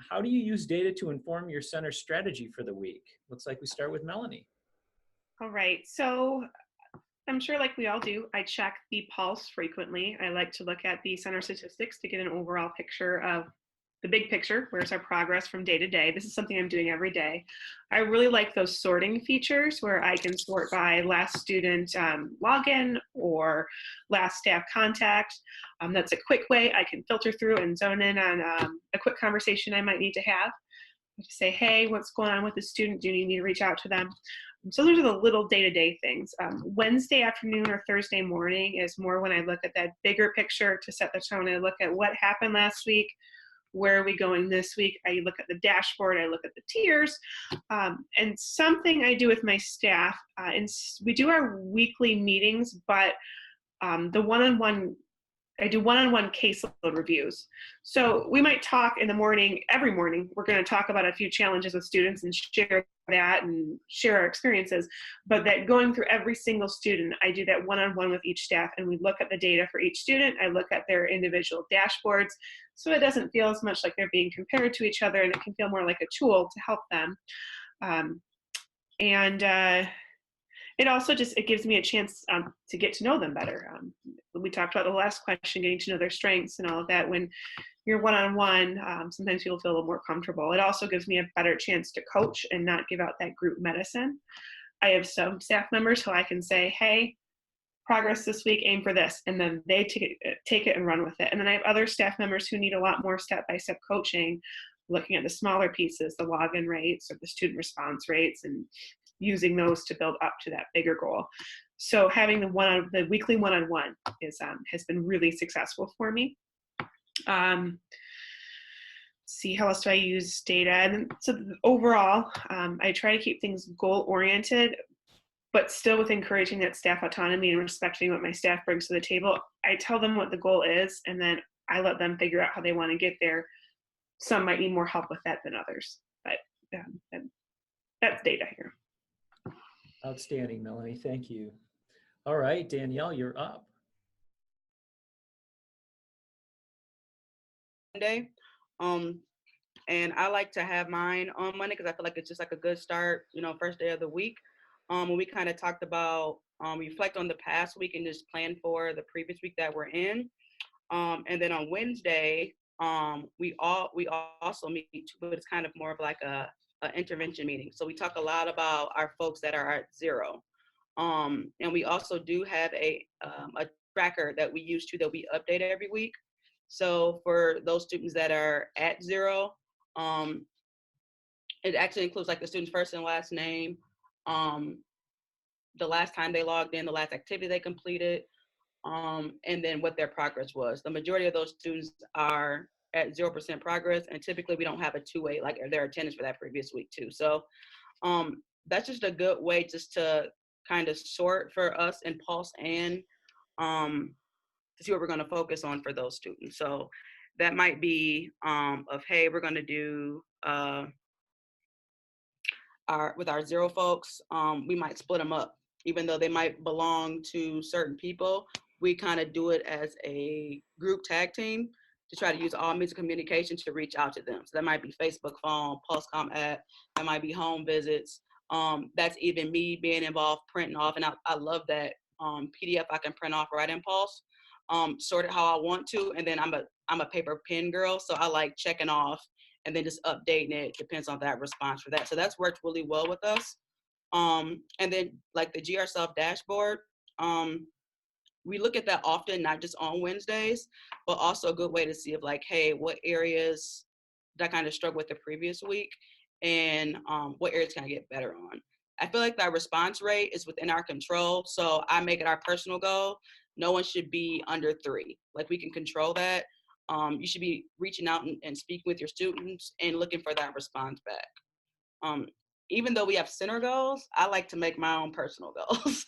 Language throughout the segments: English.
how do you use data to inform your center strategy for the week? Looks like we start with Melanie. All right, so I'm sure like we all do, I check the pulse frequently. I like to look at the center statistics to get an overall picture of the big picture. Where's our progress from day to day? This is something I'm doing every day. I really like those sorting features where I can sort by last student login or last staff contact. That's a quick way I can filter through and zone in on a quick conversation I might need to have. To say, hey, what's going on with the student? Do you need to reach out to them? So those are the little day-to-day things. Wednesday afternoon or Thursday morning is more when I look at that bigger picture to set the tone. I look at what happened last week, where are we going this week? I look at the dashboard, I look at the tiers, and something I do with my staff, and we do our weekly meetings, but the one-on-one, I do one-on-one caseload reviews. So we might talk in the morning, every morning, we're going to talk about a few challenges with students and share that and share our experiences. But that going through every single student, I do that one-on-one with each staff, and we look at the data for each student. I look at their individual dashboards. So it doesn't feel as much like they're being compared to each other, and it can feel more like a tool to help them. It also just, it gives me a chance to get to know them better. We talked about the last question, getting to know their strengths and all of that. When you're one-on-one, sometimes people feel a little more comfortable. It also gives me a better chance to coach and not give out that group medicine. I have some staff members who I can say, hey, progress this week, aim for this. And then they take it and run with it. And then I have other staff members who need a lot more step-by-step coaching, looking at the smaller pieces, the login rates or the student response rates, and using those to build up to that bigger goal. So having the weekly one-on-one has been really successful for me. See, how else do I use data? And so overall, I try to keep things goal-oriented, but still with encouraging that staff autonomy and respecting what my staff brings to the table. I tell them what the goal is, and then I let them figure out how they want to get there. Some might need more help with that than others, but that's data here. Outstanding, Melanie. Thank you. All right, Danielle, you're up. Monday, and I like to have mine on Monday because I feel like it's just like a good start, first day of the week. When we kind of talked about reflect on the past week and just plan for the previous week that we're in. And then on Wednesday, we also meet, but it's kind of more of like a intervention meeting. So we talk a lot about our folks that are at 0. And we also do have a tracker that we use that we update every week. So for those students that are at 0, it actually includes like the student's first and last name, the last time they logged in, the last activity they completed, and then what their progress was. The majority of those students are at 0% progress, and typically we don't have a 2-way, like their attendance for that previous week too. So that's just a good way just to kind of sort for us in Pulse and to see what we're going to focus on for those students. So that might be of, hey, we're going to do with our 0 folks, we might split them up. Even though they might belong to certain people, we kind of do it as a group tag team to try to use all means of communication to reach out to them. So that might be Facebook, phone, PulseCom app, that might be home visits. That's even me being involved, printing off, and I love that PDF I can print off right in Pulse, sort it how I want to, and then I'm a paper pen girl, so I like checking off and then just updating it, depends on that response for that. So that's worked really well with us. And then like the GR Self dashboard, we look at that often, not just on Wednesdays, but also a good way to see if like, hey, what areas did I kind of struggle with the previous week, and what areas can I get better on? I feel like that response rate is within our control, so I make it our personal goal. No one should be under 3. Like we can control that. You should be reaching out and speaking with your students and looking for that response back. Even though we have center goals, I like to make my own personal goals.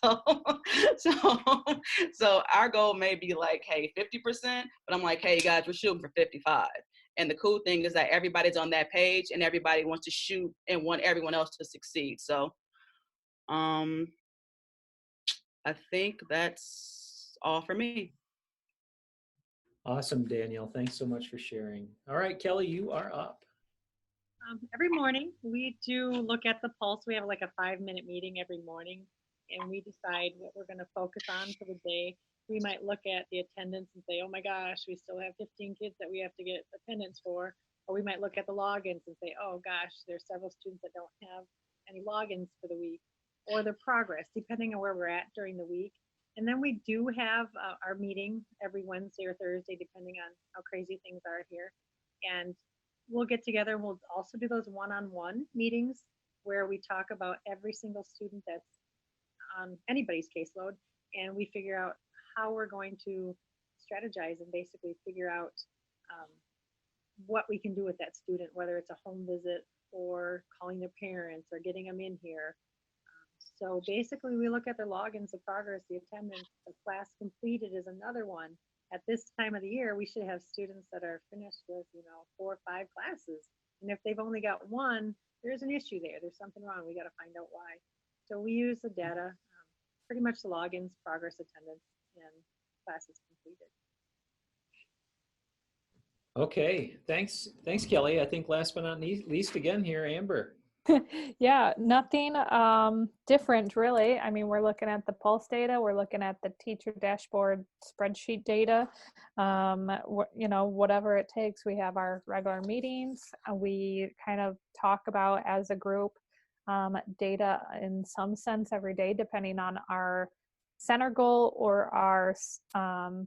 So our goal may be like, hey, 50%, but I'm like, hey guys, we're shooting for 55. And the cool thing is that everybody's on that page and everybody wants to shoot and want everyone else to succeed. So I think that's all for me. Awesome, Danielle. Thanks so much for sharing. All right, Kelly, you are up. Every morning, we do look at the pulse. We have like a 5-minute meeting every morning, and we decide what we're going to focus on for the day. We might look at the attendance and say, oh my gosh, we still have 15 kids that we have to get attendance for. Or we might look at the logins and say, oh gosh, there's several students that don't have any logins for the week, or their progress, depending on where we're at during the week. And then we do have our meeting every Wednesday or Thursday, depending on how crazy things are here. And we'll get together and we'll also do those one-on-one meetings where we talk about every single student that's on anybody's caseload, and we figure out how we're going to strategize and basically figure out what we can do with that student, whether it's a home visit or calling their parents or getting them in here. So basically we look at their logins, the progress, the attendance, the class completed is another one. At this time of the year, we should have students that are finished with, 4 or 5 classes. And if they've only got one, there's an issue there. There's something wrong. We got to find out why. So we use the data, pretty much the logins, progress, attendance, and classes completed. Okay, thanks, Kelly. I think last but not least again here, Amber. Yeah, nothing different really. I mean, we're looking at the pulse data, we're looking at the teacher dashboard spreadsheet data, whatever it takes. We have our regular meetings. We kind of talk about as a group data in some sense every day, depending on our center goal or our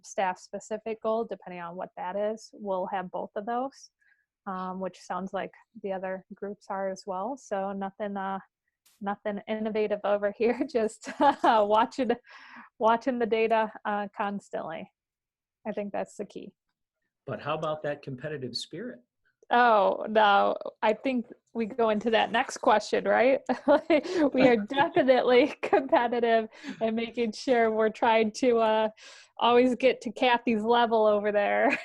staff specific goal, depending on what that is. We'll have both of those. Which sounds like the other groups are as well. So nothing innovative over here, just watching the data constantly. I think that's the key. But how about that competitive spirit? Oh, no, I think we go into that next question, right? We are definitely competitive and making sure we're trying to always get to Kathy's level over there.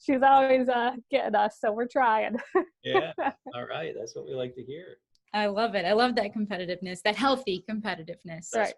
She's always getting us, so we're trying. Yeah, all right, that's what we like to hear. I love it. I love that competitiveness, that healthy competitiveness. Right.